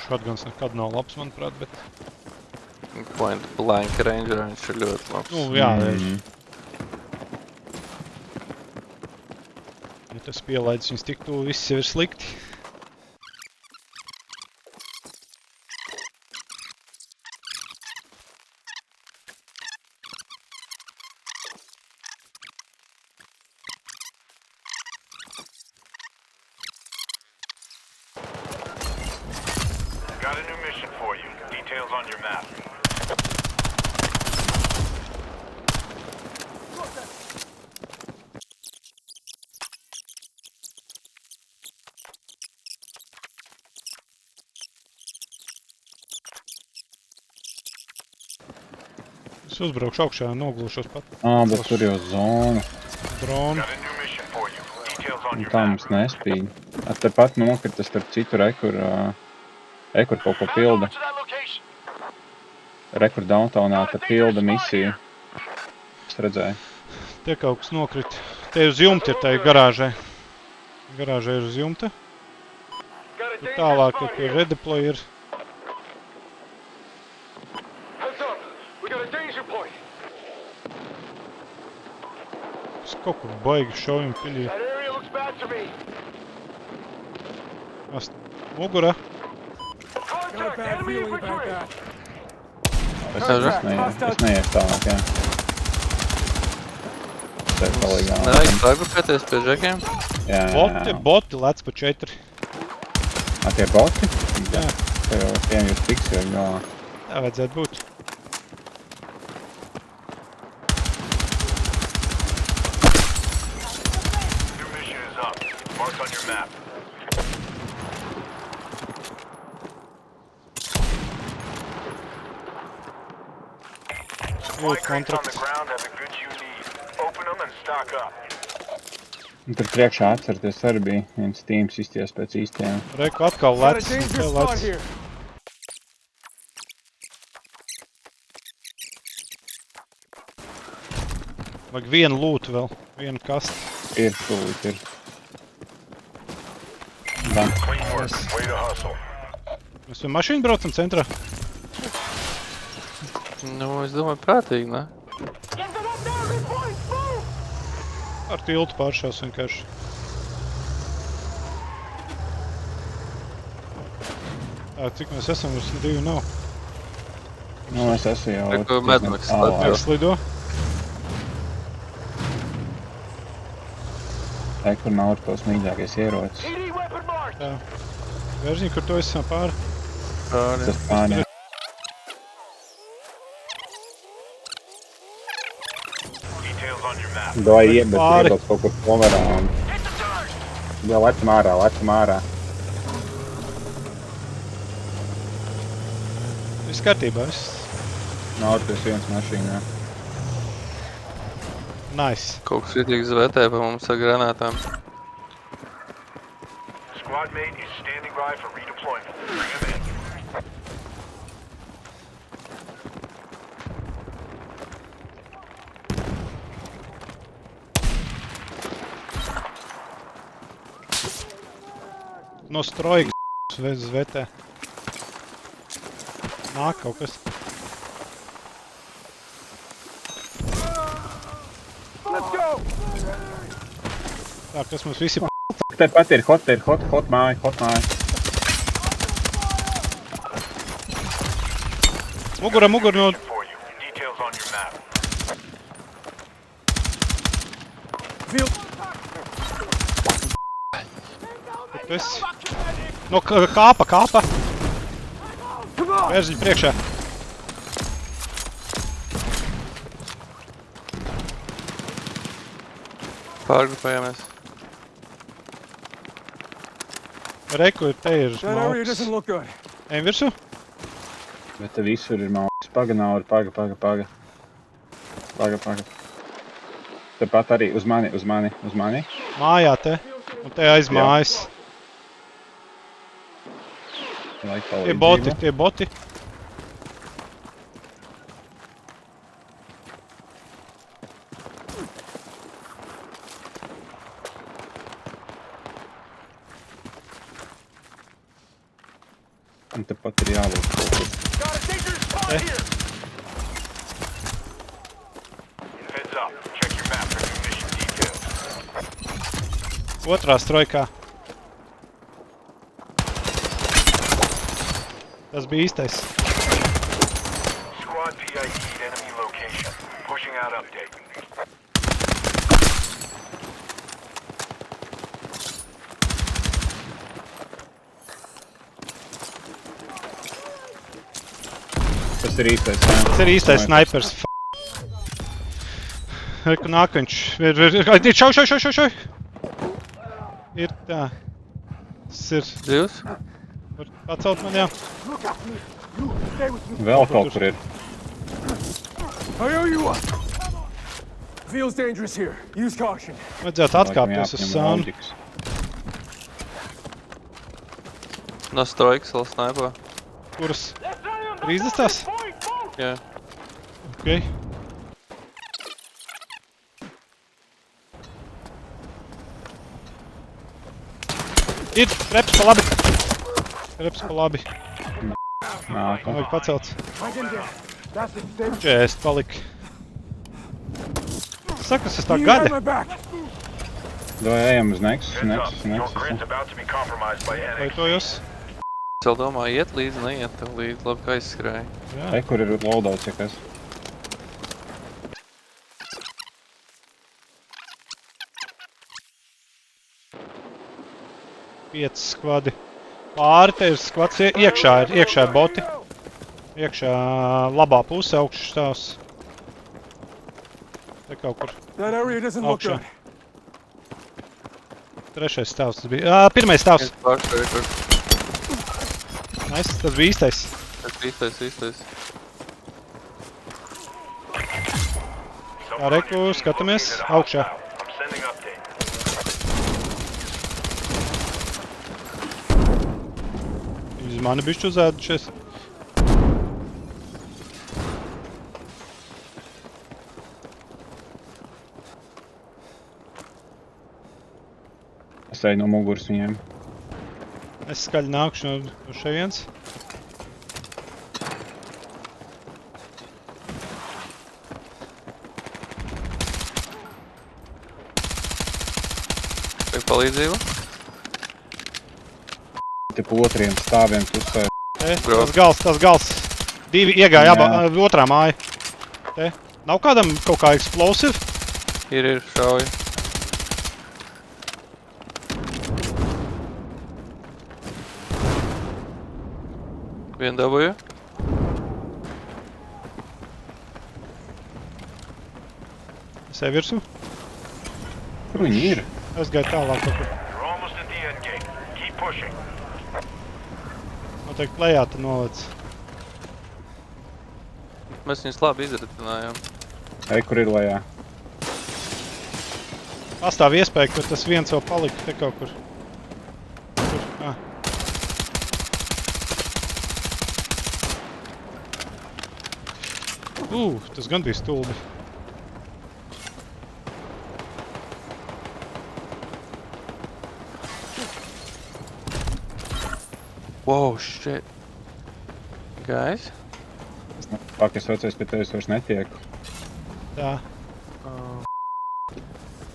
Shotguns nekad nav labs, manuprāt, bet... Point blank ranger, viņš ir ļoti labs. Nu, jā, ja tas pielaidis viņus tik tuvu, viss jau ir slikti. Got a new mission for you. Details on your map. Es uzbraukšu augšā un noglušos pat. Bet tur jau zona. Dronu. Got a new mission for you. Details on Un your tā map. mums nespīd. Tepat nokrita starp citu rekur kaut ko pilda. To that location. Rekur downtownā te pilda misiju. Es redzēju. Te kaut kas nokrit. Te uz jumta ir tai garāžai. Garāžai ir uz jumta. Got a Tur danger tālāk spot ir pie here. redeploy ir. Heads up. We got a danger point. Es kaut kur baigi šaujam piļī. That area looks bad to me. Mugura. Contact. Enemy infantry. Es neies tālāk, jā. Te palīgā. Nevajag pagrupēties pie žekiem. Jā. Boti lec pa 4. Tie boti? Jā. Te jau tiem jūs tiks jau galā. Tā vajadzētu būt. New mission is up. Marked on your map. Supply Lūdzu, crates on the kontrakts. ground have the goods you need. Open them and stock up. Un tur priekšā atcerieties arī bija viens tīms izties pēc īstajām. Reku atkal lec. Te lec. Vajag vienu lūtu vēl. Vienu kastu. Ir šūlīt, ir. Da. Clean work. Way to hustle. Mēs ar mašīnu braucam centrā. Nu, es domāju, prātīgi, ne? Get them up there, good point. Move. Ar tiltu pāršās vienkārši. Tā, cik mēs esam, mums 2 nav. Nu, es esmu jau... Reku medmaks slēpjas. Aizslido. Kur nav tos mīļākais ierocis. PD weapon marked. Tā. Vērziņ, kur to esam pāri. Tas pārņē. Details on your map. Doj iebt Pāri. kaut kur pomerā un... Hit the turret. Jā, lecam ārā. Viss kārtībā. Nav tas viens mašīnā. Nice. Kaut kas vietīgi zvētē pa mums ar granātām. Squad mate is standing by for redeployment. Bring him in. No strojgas zvetē. Nāk kaut kas. Let's go. Tā, kas mums visi Tepat ir hot māja. Mugura no... For you. Details on your map. Tu esi... No kāpa. Vērziņ priekšā. Pārgrupējamies. Reku, te ir malks. Ejam virsū? Bet te visur ir malks. Paga, paga. Tepat arī uz mani. Mājā te. Un te aiz Jā. mājas. Tie boti. Un tepat ir jālūk kaut kur. Got a dangerous spot Eh? here! Heads up. Check your map for new mission details. Otrā strojkā. Tas bija īstais. Squad PID enemy location. Pushing out update. Tas ir īstais, jā. Tas ir īstais snipers. Reku nāk viņš. Ir šau! Ir tā. Tas ir. Dzīvs? Var pacelt man, jā. Vēl kaut kur ir. I owe you one. Feels dangerous here. Use caution. Vajadzētu atkāpties uz Laikam jāapņem sānu. loģikas. No strojkas vēl snaipo. Kuras? Rīzes tās? Jā. Ok. Ir reps pa labi. Reps pa labi. Nāku. Vajag pacelts. I can get. That's it. Stay. Čēst palika. Sakas, es tā You got gada. my back. Vai ejam uz Nexus, Heads up. Nexus, Your Nexus. grid's about to be compromised by Vai enemies. to jūs? Es vēl domāju, iet līdzi, neiet tev līdzi. Labi, ka aizskrēja. Jā. Te, kur ir loadouts, ja kas. Pieci skvadi. Pāri te ir skvads. Iekšā ir boti. Iekšā labā pusē augšas stāvs. Te kaut kur. That area doesn't look Augšā. good. Trešais stāvs tas bija. Pirmais stāvs. Viens pāršā ir kur. Nice, tas bija īstais. Tas īstais. Tā, reku, skatāmies. Augšā. I'm sending update. Uz mani bišķi uzēdušies. Es eju no muguras viņiem. Es skaļi nākuši no šejienes. Vajag palīdzību? Te pa otriem stāviem pusē. Bro. Tas gals. Divi iegāja Jā. otrā māja. Te. Nav kādam kaut kā explosive? Ir šauja. Vien dabūju. Es eju virsū. Kur viņi ir? Es gāju tālāk kaut kur. You're almost at the end gate. Keep pushing. Noteikti lejā te nolec. Mēs viņus labi izritinājām. Ej, kur ir lejā? Pastāv iespēja, ka tas viens vēl palika te kaut kur. Tur, tas gan bija stulbi. Wow, shit. Guys? Pak, es vecais pie tevis vairs netieku. Tā. Oh,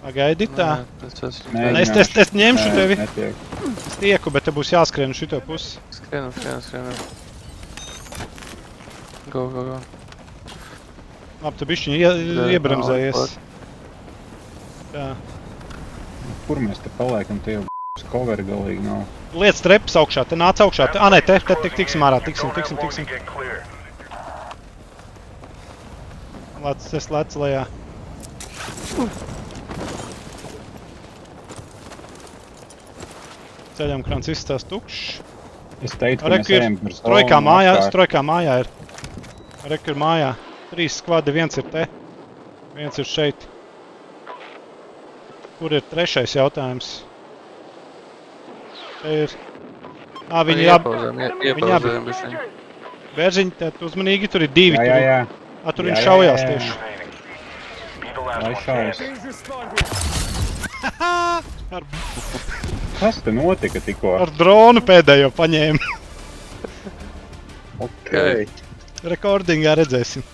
Pagaidi tā. tas esmu. Nē, Es ņemšu tevi. Netieku. Es tieku, bet te būs jāskrien uz šito pusi. Skrienam. Go. Labi, tu bišķiņi iebremzējies. Tā. Kur mēs te paliekam? Te jau cover galīgi nav. Liec trepas augšā, te nāc augšā. Nē, te tiksim ārā, tiksim. Get clear. Es lecu lejā. Ceļam krants izstās tukšs. Es teicu, ka mēs Reku ir ejam par strojkā stāvu mājā, apkārt. strojkā mājā ir. Reku ir mājā. 3 skvadi, viens ir te. Viens ir šeit. Kur ir trešais jautājums? Te ir. Viņi Iepauzējam bišķiņ. Bērziņi, te uzmanīgi, tur ir 2. Jā. Tur Jā, viņi jā, šaujās jā, jā. tieši. Be the last Lai one šaus. standing. Dangerous spot here. Ar, Kas te notika tikko? ar dronu pēdējo paņēma. Ok. Rekordingā redzēsim.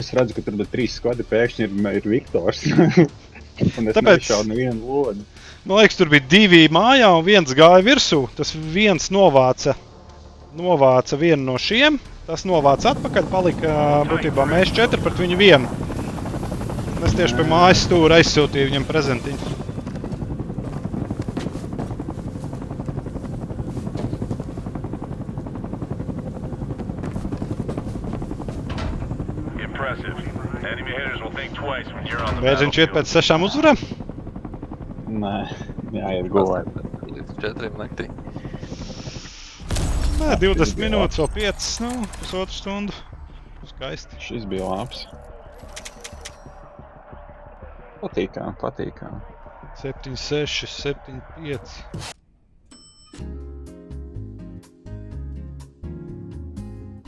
Es redzu, ka tur bija 3 skvadi, pēkšņi ir Viktors. Un es Tāpēc- nešaudu nevienu lodu. Man liekas, tur bija 2 mājā un viens gāja virsū. Tas viens novāca vienu no šiem. Tas novāca atpakaļ, palika būtībā mēs 4 pret viņu 1. Un es tieši pie mājas stūra aizsūtīju viņam prezentiņu. Impressive. Enemy hitters will think twice when you're on the Bērziņš iet battlefield. pēc 6 uzvarām. Nē, jāiet gulēt. Līdz 4 naktī. Nē, 20 minūtes, vēl 5, nu, pusotru stundu. Skaisti. Šis bija labs. Patīkām. 7, 6, 7, 5.